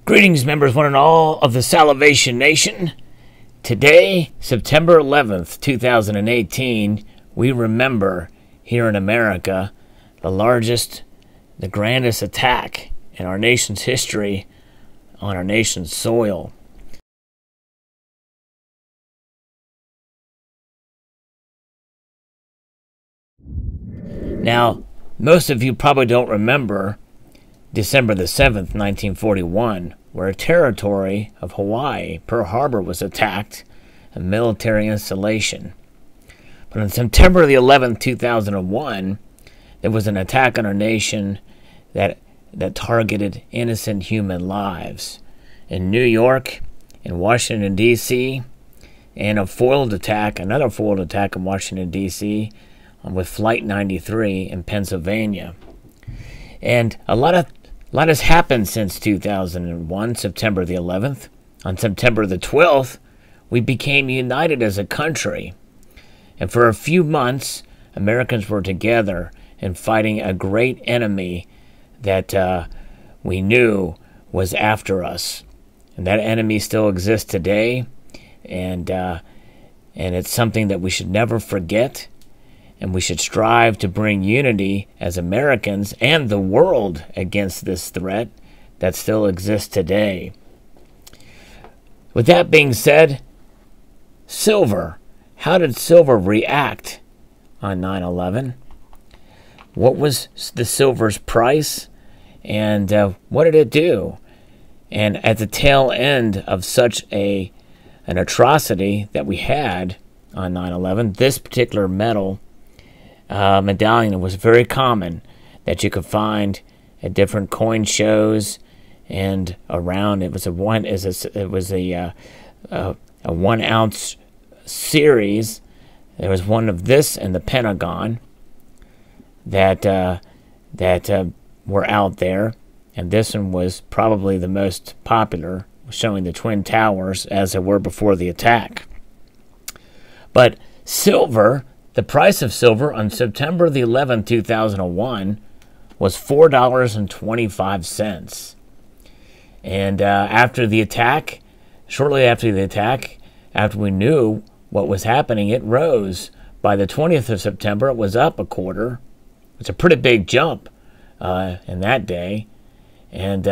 Greetings, members, one and all of the Salivation Nation. Today, September 11th, 2018, we remember here in America the largest, the grandest attack in our nation's history on our nation's soil. Now, most of you probably don't remember December the 7th, 1941, where a territory of Hawaii, Pearl Harbor, was attacked, a military installation. But on September the 11th, 2001, there was an attack on our nation that targeted innocent human lives. In New York, in Washington, D.C., and another foiled attack in Washington, D.C., with Flight 93 in Pennsylvania. And a lot has happened since 2001, September the 11th. On September the 12th, we became united as a country. And for a few months, Americans were together in fighting a great enemy that we knew was after us. And that enemy still exists today. And it's something that we should never forget. And we should strive to bring unity as Americans and the world against this threat that still exists today. With that being said, silver. How did silver react on 9/11? What was the silver's price? And what did it do? And at the tail end of such an atrocity that we had on 9/11, this particular metal medallion was very common that you could find at different coin shows and around. It was a 1 ounce series. There was one of this in the Pentagon that were out there, and this one was probably the most popular, showing the Twin Towers as they were before the attack. But silver, the price of silver on September the 11th, 2001 was $4.25. And after the attack, shortly after the attack, after we knew what was happening, it rose. By the 20th of September, it was up a quarter. It's a pretty big jump in that day. And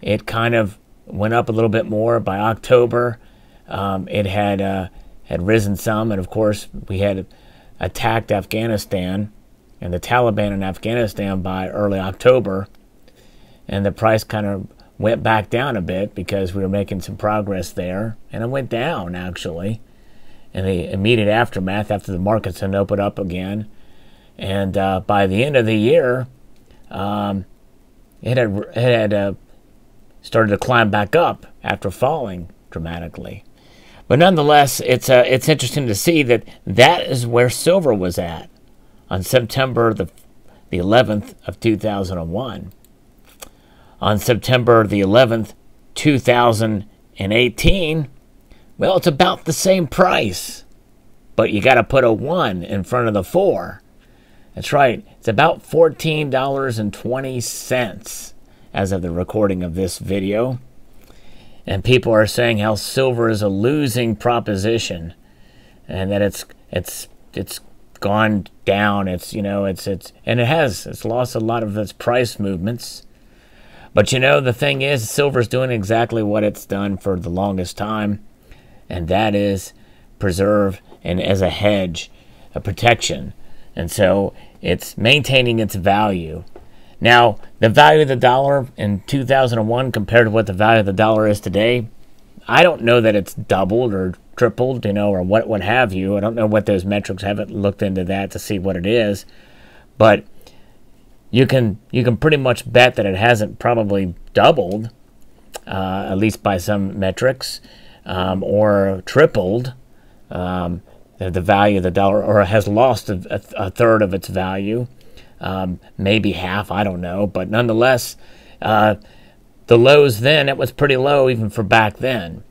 it kind of went up a little bit more. By October, it had risen some. And, of course, we had attacked Afghanistan and the Taliban in Afghanistan by early October, and the price kind of went back down a bit because we were making some progress there, and it went down actually in the immediate aftermath after the markets had opened up again. And by the end of the year, it had started to climb back up after falling dramatically. But nonetheless, it's interesting to see that is where silver was at on September the 11th of 2001. On September the 11th, 2018, well, it's about the same price, but you got to put a 1 in front of the 4. That's right. It's about $14.20 as of the recording of this video. And people are saying how silver is a losing proposition, and that it's gone down. It's lost a lot of its price movements. But the thing is, silver's doing exactly what it's done for the longest time, and that is preserve and as a hedge, a protection. And so it's maintaining its value. Now, the value of the dollar in 2001 compared to what the value of the dollar is today, I don't know that it's doubled or tripled, or what have you. I don't know what those metrics. I haven't looked into that to see what it is. But you can pretty much bet that it hasn't probably doubled, at least by some metrics, or tripled the value of the dollar, or has lost a third of its value. Maybe half, I don't know. But nonetheless, the lows then, it was pretty low even for back then.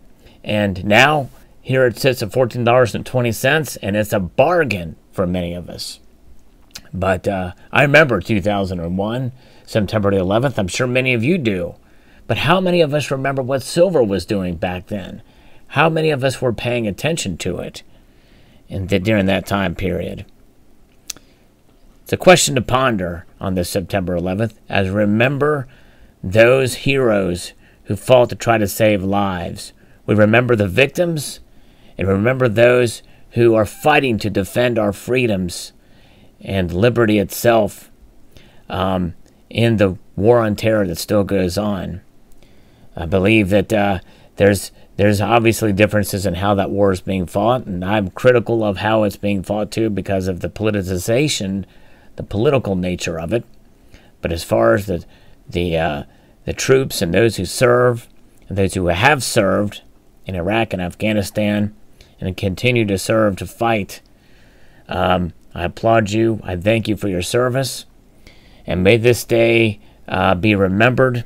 And now, here it sits at $14.20, and it's a bargain for many of us. But I remember 2001, September the 11th. I'm sure many of you do. But how many of us remember what silver was doing back then? How many of us were paying attention to it during that time period? It's a question to ponder on this September 11th, as remember those heroes who fought to try to save lives. We remember the victims, and remember those who are fighting to defend our freedoms and liberty itself in the war on terror that still goes on. I believe that there's obviously differences in how that war is being fought, and I'm critical of how it's being fought too because of the politicization, the political nature of it. But as far as the troops and those who serve and those who have served in Iraq and Afghanistan and continue to serve to fight, I applaud you. I thank you for your service. And may this day be remembered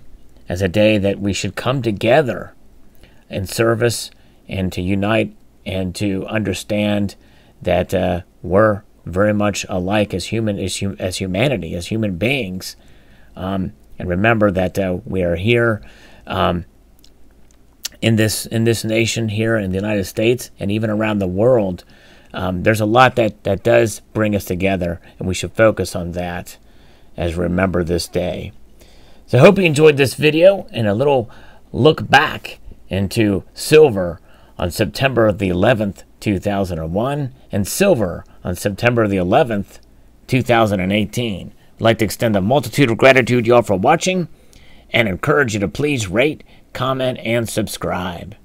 as a day that we should come together in service and to unite and to understand that we're very much alike as humanity, as human beings. And remember that we are here in this nation here in the United States and even around the world. There's a lot that does bring us together, and we should focus on that as we remember this day. So I hope you enjoyed this video and a little look back into silver on September the 11th, 2001, and silver on September the 11th, 2018. I'd like to extend a multitude of gratitude to y'all for watching and encourage you to please rate, comment, and subscribe.